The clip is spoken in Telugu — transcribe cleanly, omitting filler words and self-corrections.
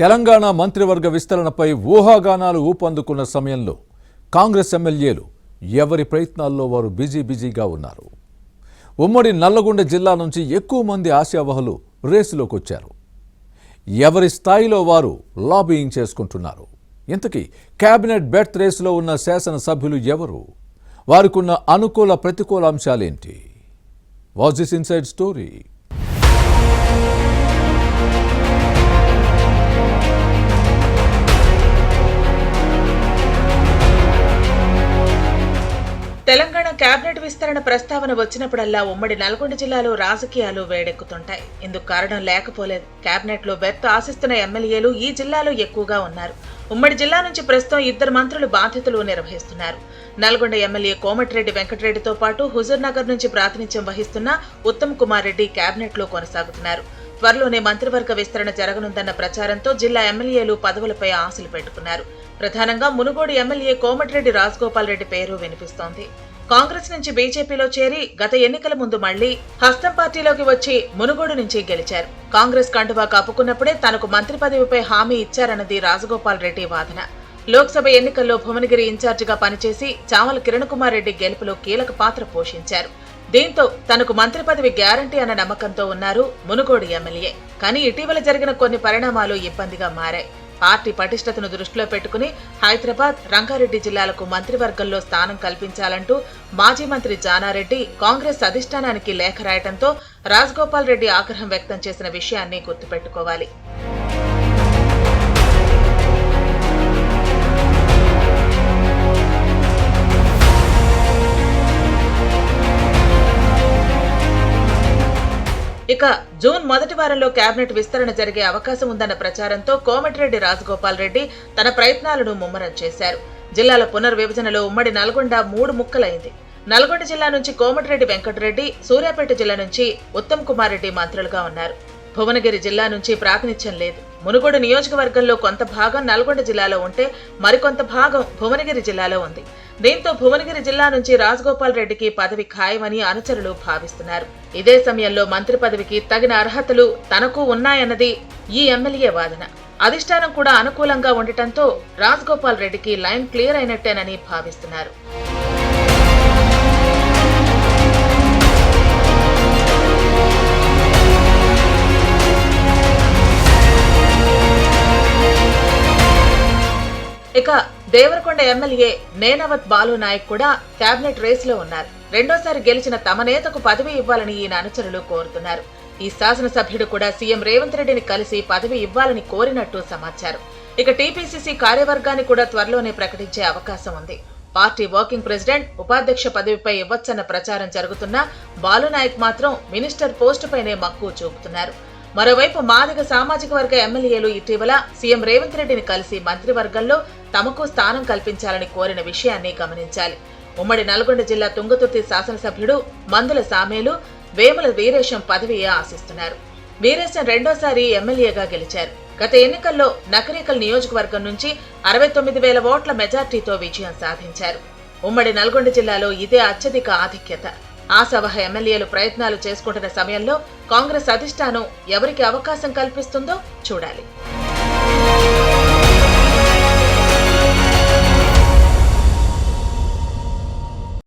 తెలంగాణ మంత్రివర్గ విస్తరణపై ఊహాగానాలు ఊపందుకున్న సమయంలో కాంగ్రెస్ ఎమ్మెల్యేలు ఎవరి ప్రయత్నాల్లో వారు బిజీగా ఉన్నారు. ఉమ్మడి నల్లగొండ జిల్లా నుంచి ఎక్కువ మంది ఆశావహులు రేసులోకి వచ్చారు. ఎవరి స్థాయిలో వారు లాబియింగ్ చేసుకుంటున్నారు. ఇంతకీ కేబినెట్ బెర్త్ రేసులో ఉన్న శాసనసభ్యులు ఎవరు? వారికున్న అనుకూల ప్రతికూల అంశాలేంటి? Watch this inside story. Telangana cabinet విస్తరణ ప్రస్తావన వచ్చినప్పుడల్లా ఉమ్మడి నల్గొండ జిల్లాలో రాజకీయాలు వేడెక్కుతుంటాయి. ఇందుకు కారణం లేకపోలేదు. కేబినెట్ లో బెర్త్ ఆశిస్తున్న ఎమ్మెల్యేలు ఈ జిల్లాలో ఎక్కువగా ఉన్నారు. ఉమ్మడి జిల్లా నుంచి ప్రస్తుతం 2 మంత్రులు బాధ్యతలు నిర్వహిస్తున్నారు. నల్గొండ ఎమ్మెల్యే కోమటిరెడ్డి వెంకటరెడ్డితో పాటు హుజూర్ నగర్ నుంచి ప్రాతినిధ్యం వహిస్తున్న ఉత్తమ్ కుమార్ రెడ్డి కేబినెట్ లో కొనసాగుతున్నారు. త్వరలోనే మంత్రివర్గ విస్తరణ జరగనుందన్న ప్రచారంతో జిల్లా ఎమ్మెల్యేలు పదవులపై ఆశలు పెట్టుకున్నారు. ప్రధానంగా మునుగోడు ఎమ్మెల్యే కోమటిరెడ్డి రాజగోపాల్ రెడ్డి పేరు వినిపిస్తోంది. కాంగ్రెస్ నుంచి బీజేపీలో చేరి గత ఎన్నికల ముందు మళ్లీ హస్తం పార్టీలోకి వచ్చి మునుగోడు నుంచి గెలిచారు. కాంగ్రెస్ కండువా కప్పుకున్నప్పుడే తనకు మంత్రి పదవిపై హామీ ఇచ్చారన్నది రాజగోపాల్ రెడ్డి వాదన. లోక్సభ ఎన్నికల్లో భువనగిరి ఇన్ఛార్జిగా పనిచేసి చామల కిరణ్ కుమార్ రెడ్డి గెలుపులో కీలక పాత్ర పోషించారు. దీంతో తనకు మంత్రి పదవి గ్యారంటీ అన్న నమ్మకంతో ఉన్నారు మునుగోడు ఎమ్మెల్యే. కానీ ఇటీవల జరిగిన కొన్ని పరిణామాలు ఇబ్బందిగా మారాయి. పార్టీ పటిష్టతను దృష్టిలో పెట్టుకుని హైదరాబాద్, రంగారెడ్డి జిల్లాలకు మంత్రివర్గంలో స్థానం కల్పించాలంటూ మాజీ మంత్రి జానారెడ్డి కాంగ్రెస్ అధిష్టానానికి లేఖ రాయడంతో రాజగోపాల్ రెడ్డి ఆగ్రహం వ్యక్తం చేసిన విషయాన్ని గుర్తుపెట్టుకోవాలి. ఇక జూన్ మొదటి వారంలో కేబినెట్ విస్తరణ జరిగే అవకాశం ఉందన్న ప్రచారంతో కోమటిరెడ్డి రాజగోపాల్ రెడ్డి తన ప్రయత్నాలను ముమ్మరం చేశారు. జిల్లాల పునర్విభజనలో ఉమ్మడి నల్గొండ 3 ముక్కలైంది. నల్గొండ జిల్లా నుంచి కోమటిరెడ్డి వెంకటరెడ్డి, సూర్యాపేట జిల్లా నుంచి ఉత్తమ్ కుమార్ రెడ్డి మంత్రులుగా ఉన్నారు. భువనగిరి జిల్లా నుంచి ప్రాతినిధ్యం లేదు. మునుగోడు నియోజకవర్గంలో కొంత భాగం నల్గొండ జిల్లాలో ఉంటే మరికొంత భాగం భువనగిరి జిల్లాలో ఉంది. దీంతో భువనగిరి జిల్లా నుంచి రాజగోపాల్ రెడ్డికి పదవి ఖాయమని అనుచరులు భావిస్తున్నారు. ఇదే సమయంలో మంత్రి పదవికి తగిన అర్హతలు తనకు ఉన్నాయన్నది ఈ ఎమ్మెల్యే వాదన. అధిష్టానం కూడా అనుకూలంగా ఉండటంతో రాజగోపాల్ రెడ్డికి లైన్ క్లియర్ అయినట్టేనని భావిస్తున్నారు. ఇక దేవరకొండ ఎమ్మెల్యే నేనవత్ బాలు నాయక్ కూడా కేబినెట్ రేసులో ఉన్నారు. రెండోసారి గెలిచిన తమ నేతకు పదవి ఇవ్వాలని ఈయన అనుచరులు కోరుతున్నారు. ఈ శాసనసభ్యుడు కూడా సీఎం రేవంత్ రెడ్డిని కలిసి పదవి ఇవ్వాలని కోరినట్టు సమాచారం. ఇక టీపీసీసీ కార్యవర్గాన్ని కూడా త్వరలోనే ప్రకటించే అవకాశం ఉంది. పార్టీ వర్కింగ్ ప్రెసిడెంట్, ఉపాధ్యక్ష పదవిపై ఇవ్వొచ్చన్న ప్రచారం జరుగుతున్నా బాలునాయక్ మాత్రం మినిస్టర్ పోస్టుపైనే మక్కువ చూపుతున్నారు. మరోవైపు మాదిగ సామాజిక వర్గ ఎమ్మెల్యేలు ఇటీవల సీఎం రేవంత్ రెడ్డిని కలిసి మంత్రివర్గంలో తమకు స్థానం కల్పించాలని కోరిన విషయాన్ని గమనించాలి. ఉమ్మడి నల్గొండ జిల్లా తుంగతుర్తి శాసనసభ్యుడు మందుల సామేలు, వేముల వీరేశం పదవి ఆశిస్తున్నారు. వీరేశం రెండోసారి ఎమ్మెల్యేగా గెలిచారు. గత ఎన్నికల్లో నకరేకల్ నియోజకవర్గం నుంచి 69,000 ఓట్ల మెజార్టీతో విజయం సాధించారు. ఉమ్మడి నల్గొండ జిల్లాలో ఇదే అత్యధిక ఆధిక్యత. ఆశావహ ఎమ్మెల్యేలు ప్రయత్నాలు చేసుకుంటున్న సమయంలో కాంగ్రెస్ అధిష్టానం ఎవరికి అవకాశం కల్పిస్తుందో చూడాలి.